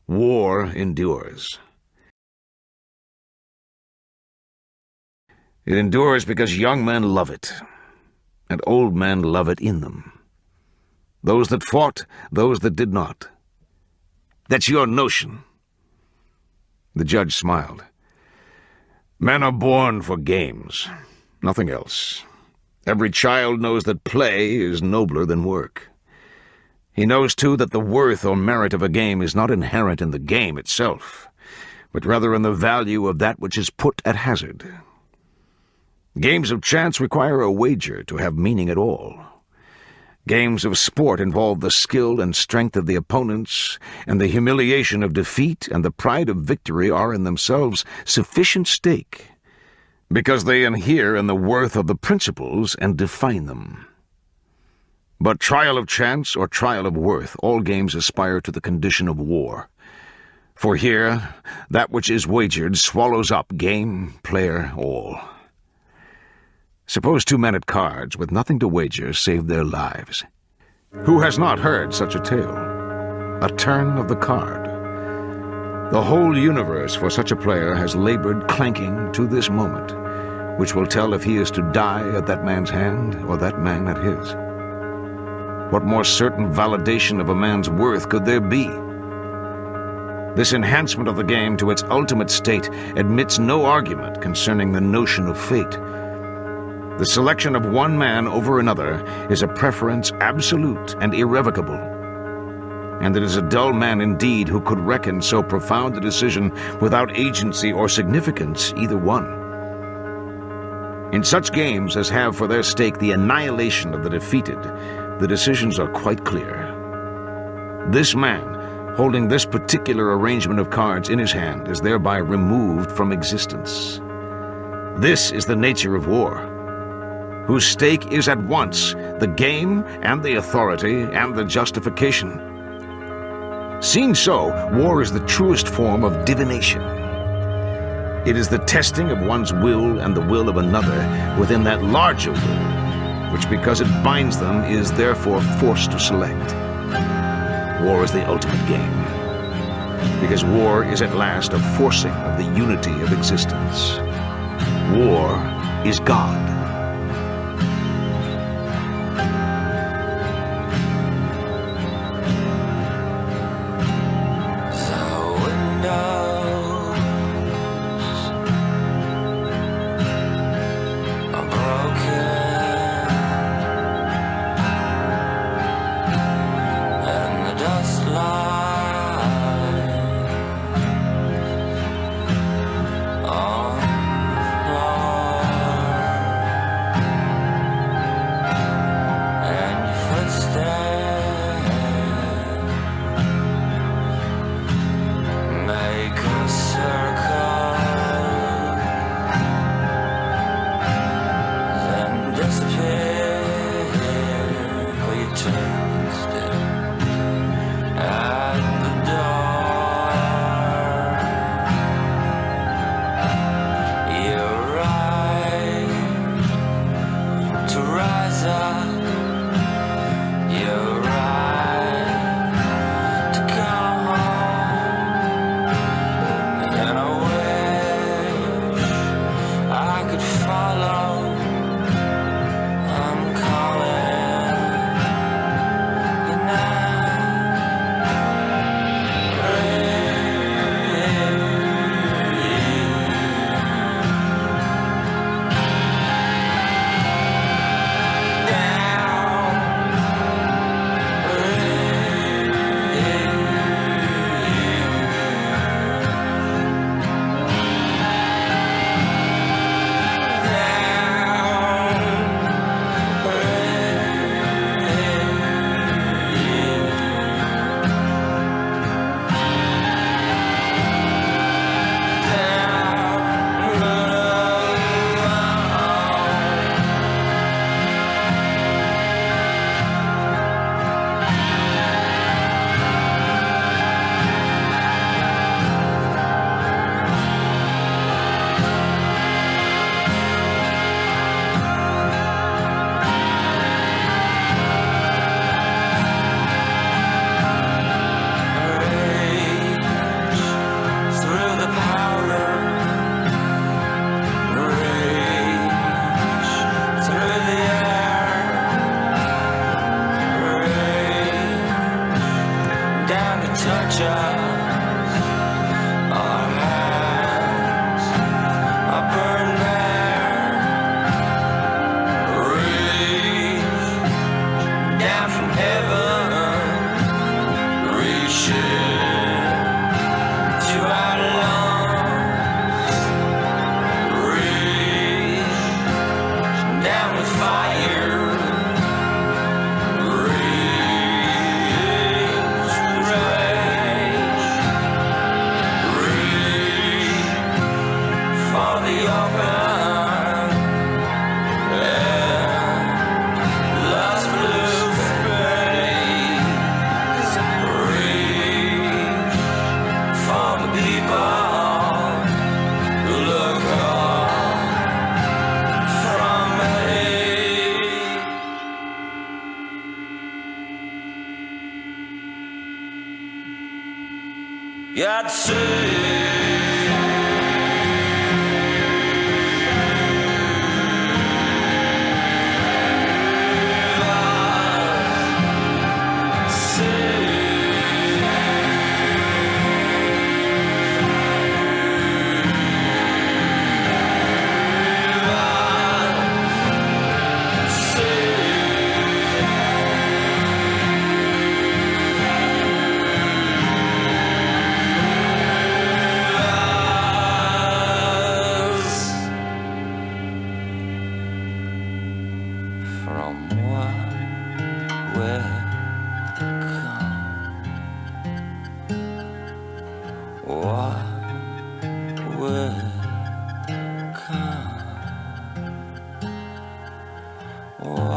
War endures. It endures because young men love it, and old men love it in them. Those that fought, those that did not. That's your notion. The judge smiled. Men are born for games, nothing else. Every child knows that play is nobler than work. He knows, too, that the worth or merit of a game is not inherent in the game itself, but rather in the value of that which is put at hazard. Games of chance require a wager to have meaning at all. Games of sport involve the skill and strength of the opponents, and the humiliation of defeat and the pride of victory are in themselves sufficient stake, because they inhere in the worth of the principles and define them. But trial of chance or trial of worth, all games aspire to the condition of war. For here, that which is wagered swallows up game, player, all. Suppose two men at cards with nothing to wager save their lives. Who has not heard such a tale? A turn of the card. The whole universe for such a player has labored clanking to this moment, which will tell if he is to die at that man's hand or that man at his. What more certain validation of a man's worth could there be? This enhancement of the game to its ultimate state admits no argument concerning the notion of fate. The selection of one man over another is a preference absolute and irrevocable, and it is a dull man indeed who could reckon so profound a decision without agency or significance, either one. In such games as have for their stake the annihilation of the defeated, the decisions are quite clear. This man, holding this particular arrangement of cards in his hand, is thereby removed from existence. This is the nature of war, whose stake is at once the game and the authority and the justification. Seen so, war is the truest form of divination. It is the testing of one's will and the will of another within that larger will, which, because it binds them, is therefore forced to select. War is the ultimate game, because war is at last a forcing of the unity of existence. War is God. touch us, our hands are burned bare. Reach down from heaven, reach to our lungs, reach down with fire. I'd say what